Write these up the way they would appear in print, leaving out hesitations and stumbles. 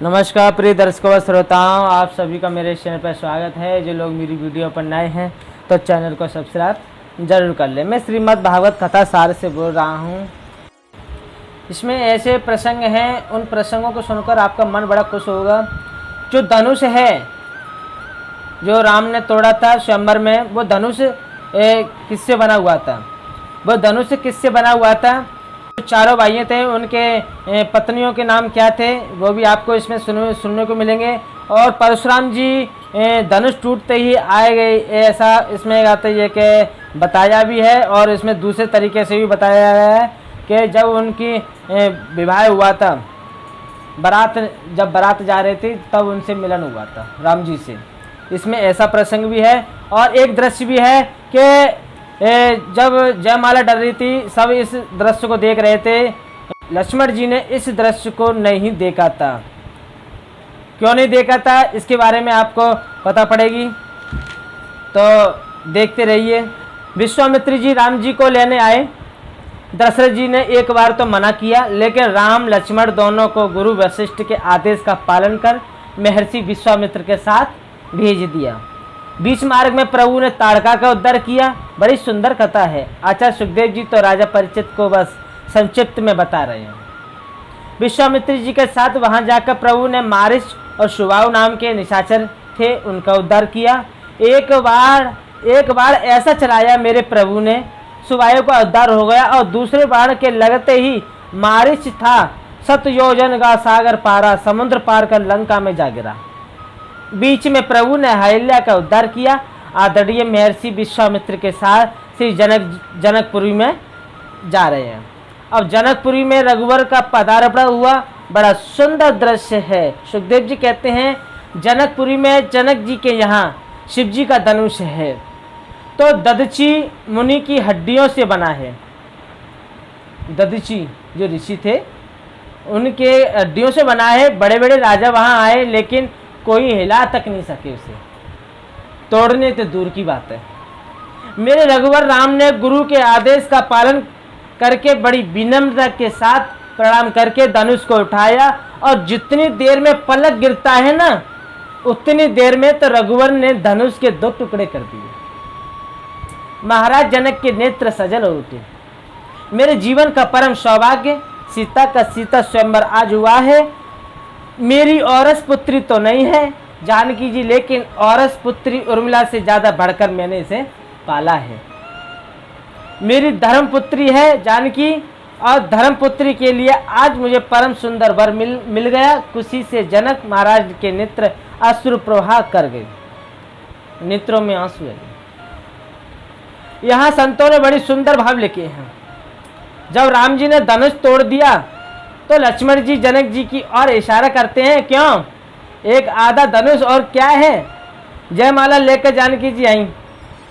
नमस्कार प्रिय दर्शकों व श्रोताओं, आप सभी का मेरे चैनल पर स्वागत है। जो लोग मेरी वीडियो पर नए हैं तो चैनल को सब्सक्राइब जरूर कर लें। मैं श्रीमद् भागवत कथा सार से बोल रहा हूँ। इसमें ऐसे प्रसंग हैं, उन प्रसंगों को सुनकर आपका मन बड़ा खुश होगा। जो धनुष है जो राम ने तोड़ा था स्वयंवर में, वो धनुष किससे बना हुआ था? वो धनुष किससे बना हुआ था? चारों भाइयों थे, उनके पत्नियों के नाम क्या थे वो भी आपको इसमें सुनने को मिलेंगे। और परशुराम जी धनुष टूटते ही आए गए, ऐसा इसमें आता है कि बताया भी है। और इसमें दूसरे तरीके से भी बताया गया है कि जब उनकी विवाह हुआ था, जब बारात जा रही थी तब उनसे मिलन हुआ था राम जी से। इसमें ऐसा प्रसंग भी है। और एक दृश्य भी है कि जब जयमाला डर रही थी, सब इस दृश्य को देख रहे थे। लक्ष्मण जी ने इस दृश्य को नहीं देखा था। क्यों नहीं देखा था, इसके बारे में आपको पता पड़ेगी, तो देखते रहिए। विश्वामित्र जी राम जी को लेने आए। दशरथ जी ने एक बार तो मना किया, लेकिन राम लक्ष्मण दोनों को गुरु वशिष्ठ के आदेश का पालन कर महर्षि विश्वामित्र के साथ भेज दिया। बीच मार्ग में प्रभु ने ताड़का का उद्धार किया। बड़ी सुंदर कथा है। आचार्य सुखदेव जी तो राजा परिचित को बस संक्षिप्त में बता रहे हैं। विश्वामित्र जी के साथ वहां जाकर प्रभु ने मारिच और सुबाहु नाम के निशाचर थे, उनका उद्धार किया। एक बार ऐसा चलाया मेरे प्रभु ने, सुबाहु का उद्धार हो गया। और दूसरे बाण के लगते ही मारिच था 7 योजन का सागर पारा, समुद्र पार कर लंका में जा गिरा। बीच में प्रभु ने अहिल्या का उद्धार किया। आदरणीय महर्षि विश्वामित्र के साथ श्री जनकपुरी में जा रहे हैं। अब जनकपुरी में रघुवर का पदार्पण हुआ। बड़ा सुंदर दृश्य है। सुखदेव जी कहते हैं जनकपुरी में जनक जी के यहाँ शिव जी का धनुष है, तो दधीची मुनि की हड्डियों से बना है। दधीची जो ऋषि थे उनके हड्डियों से बना है। बड़े बड़े राजा वहाँ आए, लेकिन कोई हिला तक नहीं सके उसे, तोड़ने तो दूर की बात है। मेरे रघुवर राम ने गुरु के आदेश का पालन करके बड़ी विनम्रता के साथ प्रणाम करके धनुष को उठाया। और जितनी देर में पलक गिरता है ना, उतनी देर में तो रघुवर ने धनुष के 2 टुकड़े कर दिए। महाराज जनक के नेत्र सजल हो उठे। मेरे जीवन का परम सौभाग्य सीता का सीता स्वयंवर आज हुआ है। मेरी औरस पुत्री तो नहीं है जानकी जी, लेकिन औरस पुत्री उर्मिला से ज्यादा बढ़कर मैंने इसे पाला है। मेरी धर्म पुत्री है जानकी, और धर्म पुत्री के लिए आज मुझे परम सुंदर वर मिल गया। खुशी से जनक महाराज के नेत्र अश्रु प्रवाह कर गए, नेत्रों में आंसू है। यहाँ संतों ने बड़ी सुंदर भाव लिखे हैं। जब राम जी ने धनुष तोड़ दिया तो लक्ष्मण जी जनक जी की ओर इशारा करते हैं, क्यों? एक आधा धनुष और क्या है? जयमाला लेकर जानकी जी आई।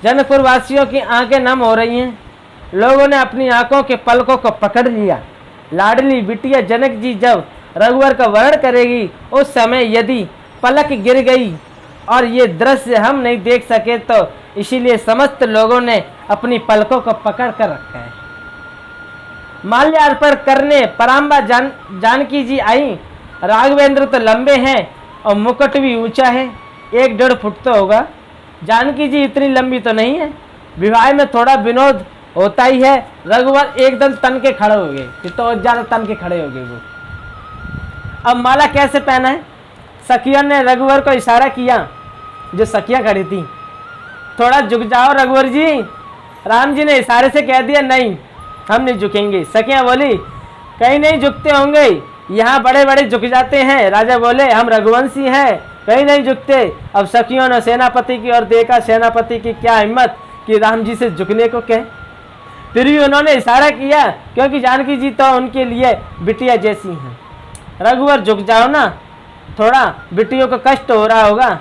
जनकपुर वासियों की आंखें नम हो रही हैं। लोगों ने अपनी आंखों के पलकों को पकड़ लिया। लाडली बिटिया जनक जी जब रघुवर का वर्णन करेगी, उस समय यदि पलक गिर गई और ये दृश्य हम नहीं देख सके, तो इसीलिए समस्त लोगों ने अपनी पलकों को पकड़ कर रखा है। माल्यार्पण करने पराम्बा जानकी जी आई। राघवेंद्र तो लंबे हैं और मुकुट भी ऊंचा है, 1-1.5 फुट तो होगा। जानकी जी इतनी लंबी तो नहीं है। विवाह में थोड़ा विनोद होता ही है। रघुवर एकदम तन के खड़े हो गए, तो ज्यादा तन के खड़े हो गए वो। अब माला कैसे पहना है? सखियों ने रघुवर को इशारा किया, जो सखियां खड़ी थी, थोड़ा झुक जाओ रघुवर जी। राम जी ने इशारे से कह दिया, नहीं हम नहीं झुकेंगे। सखियां बोली, कहीं नहीं झुकते होंगे, यहाँ बड़े बड़े झुक जाते हैं। राजा बोले, हम रघुवंशी हैं, कहीं नहीं झुकते। अब सखियों ने सेनापति की ओर देखा। सेनापति की क्या हिम्मत कि राम जी से झुकने को कहे। फिर भी उन्होंने इशारा किया, क्योंकि जानकी जी तो उनके लिए बिटिया जैसी हैं। रघुवर झुक जाओ ना, थोड़ा बिटियों को कष्ट हो रहा होगा।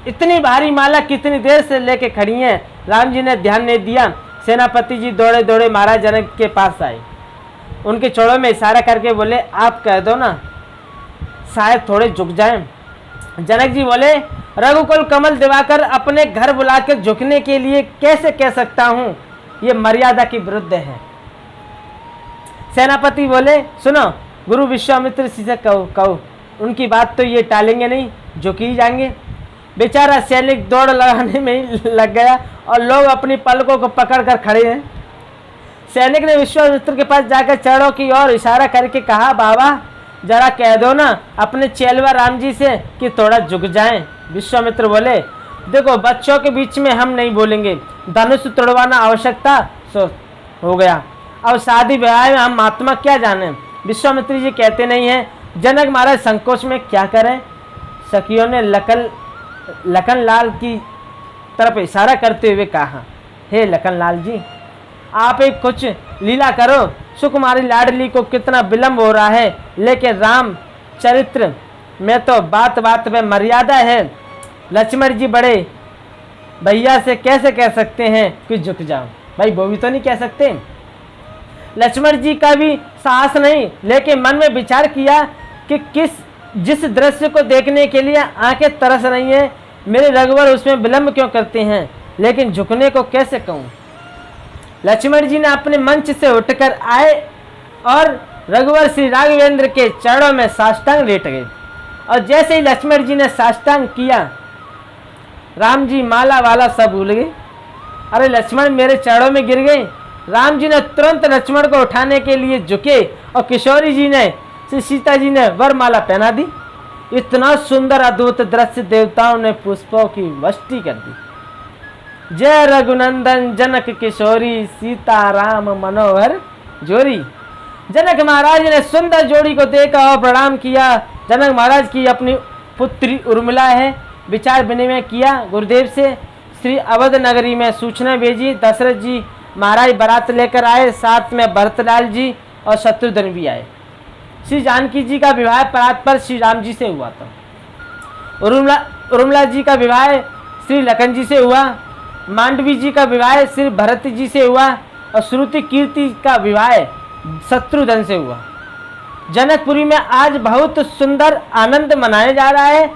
इतनी भारी माला कितनी देर से लेके खड़ी हैं। राम जी ने ध्यान नहीं दिया। सेनापति जी दौड़े दौड़े महाराज जनक के पास आए। उनके चौड़ों में इशारा करके बोले, आप कह दो ना, शायद थोड़े झुक जाएं। जनक जी बोले, रघुकुल कमल दिवाकर अपने घर बुलाकर झुकने के लिए कैसे कह सकता हूँ, ये मर्यादा के विरुद्ध है। सेनापति बोले, सुनो गुरु विश्वामित्र ऋषि से कहो उनकी बात तो ये टालेंगे नहीं, जो की जाएंगे। बेचारा सैनिक दौड़ लगाने में ही लग गया और लोग अपनी पलकों को पकड़कर खड़े हैं। सैनिक ने विश्वामित्र के पास जाकर चरणों की ओर इशारा करके कहा, बाबा जरा कह दो ना अपने चेलवा राम जी से कि थोड़ा झुक जाएं। विश्वामित्र बोले, देखो बच्चों के बीच में हम नहीं बोलेंगे, धनुष तोड़वाना आवश्यकता सो हो गया, अब शादी ब्याह में हम महात्मा क्या जाने। विश्वामित्र जी कहते नहीं हैं। जनक महाराज संकोच में क्या करें। सखियों ने लखन लाल की तरफ इशारा करते हुए कहा, हे लखन लाल जी आप एक कुछ लीला करो। सुकुमारी लाडली को कितना विलंब हो रहा है, लेकिन राम चरित्र में तो बात बात में मर्यादा है। लक्ष्मण जी बड़े भैया से कैसे कह सकते हैं कि झुक जाओ, भाई वो भी तो नहीं कह सकते। लक्ष्मण जी का भी साहस नहीं, लेकिन मन में विचार किया कि जिस दृश्य को देखने के लिए आंखें तरस रही हैं, मेरे रघुवर उसमें विलंब क्यों करते हैं, लेकिन झुकने को कैसे कहूँ। लक्ष्मण जी ने अपने मंच से उठकर आए और रघुवर श्री राघवेंद्र के चरणों में साष्टांग लेट गए। और जैसे ही लक्ष्मण जी ने साष्टांग किया, राम जी माला वाला सब भूल गए। अरे लक्ष्मण मेरे चरणों में गिर गए। राम जी ने तुरंत लक्ष्मण को उठाने के लिए झुके और किशोरी जी ने श्री सीता जी ने वरमाला पहना दी। इतना सुंदर अद्भुत दृश्य देवताओं ने पुष्पों की वृष्टि कर दी। जय रघुनंदन जनक किशोरी, सीता राम मनोहर जोरी। जनक महाराज ने सुंदर जोड़ी को देखा और प्रणाम किया। जनक महाराज की अपनी पुत्री उर्मिला है, विचार विनिमय किया गुरुदेव से। श्री अवध नगरी में सूचना भेजी। दशरथ जी महाराज बारात लेकर आए, साथ में भरतलाल जी और शत्रुघ्न भी आए। श्री जानकी जी का विवाह परात पर श्री राम जी से हुआ था। उर्मिला जी का विवाह श्री लखन जी से हुआ। मांडवी जी का विवाह श्री भरत जी से हुआ और श्रुति कीर्ति का विवाह शत्रुघ्न से हुआ। जनकपुरी में आज बहुत सुंदर आनंद मनाया जा रहा है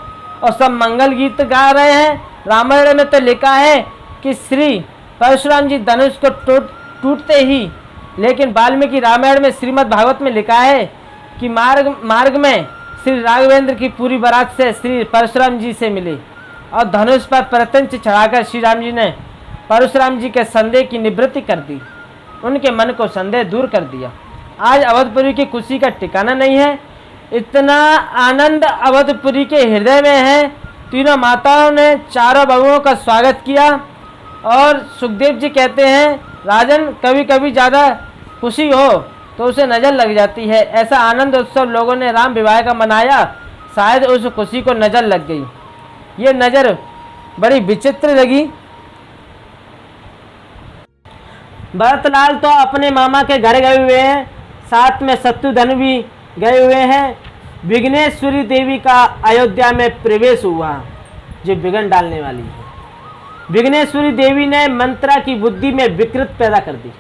और सब मंगल गीत गा रहे हैं। रामायण में तो लिखा है कि श्री परशुराम जी धनुष को टूटते ही, लेकिन वाल्मीकि रामायण में श्रीमद् भागवत में लिखा है कि मार्ग में श्री राघवेंद्र की पूरी बारात से श्री परशुराम जी से मिले और धनुष पर प्रत्यंच चढ़ाकर श्री राम जी ने परशुराम जी के संदेह की निवृत्ति कर दी, उनके मन को संदेह दूर कर दिया। आज अवधपुरी की खुशी का ठिकाना नहीं है। इतना आनंद अवधपुरी के हृदय में है। तीनों माताओं ने चारों बहुओं का स्वागत किया और सुखदेव जी कहते हैं, राजन कभी कभी ज़्यादा खुशी हो तो उसे नज़र लग जाती है। ऐसा आनंद उत्सव लोगों ने राम विवाह का मनाया, शायद उस खुशी को नज़र लग गई। ये नज़र बड़ी विचित्र लगी। भरतलाल तो अपने मामा के घर गए हुए हैं, साथ में शत्रुघ्न भी गए हुए हैं। विघ्नेश्वरी देवी का अयोध्या में प्रवेश हुआ, जो विघ्न डालने वाली है। विघ्नेश्वरी देवी ने मंत्रा की बुद्धि में विकृत पैदा कर दी।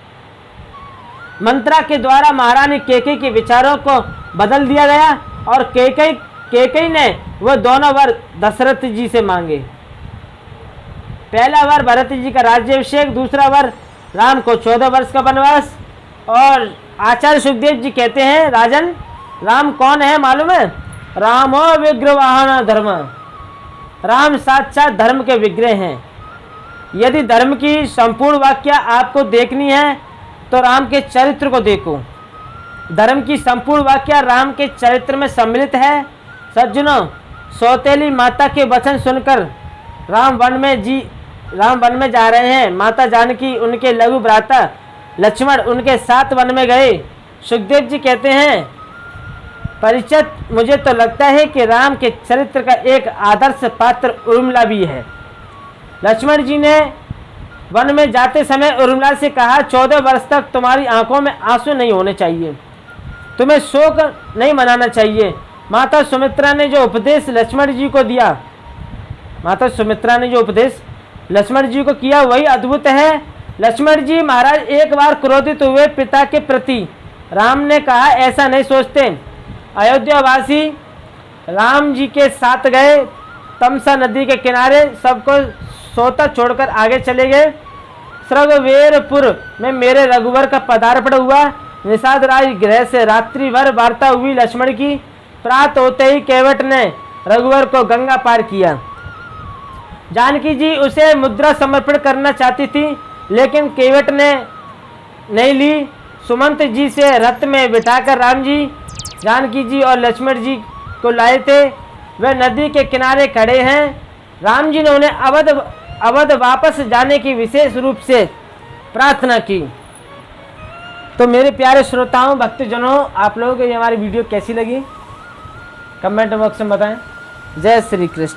मंत्रा के द्वारा महारानी कैकेयी के विचारों को बदल दिया गया और कैकेयी ने वह दोनों वर दशरथ जी से मांगे। पहला वर भरत जी का राज्याभिषेक, दूसरा वर राम को 14 वर्ष का वनवास। और आचार्य सुखदेव जी कहते हैं, राजन राम कौन है मालूम है? रामो विग्रहवाहन धर्म। राम साक्षात धर्म के विग्रह हैं। यदि धर्म की संपूर्ण वाक्य आपको देखनी है तो राम के चरित्र को देखो। धर्म की संपूर्ण वाक्य राम के चरित्र में सम्मिलित है। सज्जनों, सौतेली माता के वचन सुनकर राम वन में जा रहे हैं। माता जानकी उनके लघु भ्राता लक्ष्मण उनके साथ वन में गए। सुखदेव जी कहते हैं, परिचित मुझे तो लगता है कि राम के चरित्र का एक आदर्श पात्र उर्मिला भी है। लक्ष्मण जी ने वन में जाते समय उर्मिला से कहा, 14 वर्ष तक तुम्हारी आंखों में आंसू नहीं होने चाहिए, तुम्हें शोक नहीं मनाना चाहिए। माता सुमित्रा ने जो उपदेश लक्ष्मण जी को दिया, माता सुमित्रा ने जो उपदेश लक्ष्मण जी को किया वही अद्भुत है। लक्ष्मण जी महाराज एक बार क्रोधित हुए पिता के प्रति। राम ने कहा, ऐसा नहीं सोचते। अयोध्यावासी राम जी के साथ गए। तमसा नदी के किनारे सबको सोता छोड़कर आगे चले गए। श्रृंगवेरपुर में मेरे रघुवर का पदार्पण हुआ। निषाद राज गृह से रात्रि भर वार्ता हुई लक्ष्मण की। प्रात होते ही केवट ने रघुवर को गंगा पार किया। जानकी जी उसे मुद्रा समर्पण करना चाहती थी, लेकिन केवट ने नहीं ली। सुमंत जी से रथ में बिठाकर राम जी, जानकी जी और लक्ष्मण जी को लाए थे। वे नदी के किनारे खड़े हैं। राम जी ने उन्हें अवध वापस जाने की विशेष रूप से प्रार्थना की। तो मेरे प्यारे श्रोताओं, भक्तजनों, आप लोगों को ये हमारी वीडियो कैसी लगी कमेंट बॉक्स में बताएं। जय श्री कृष्ण।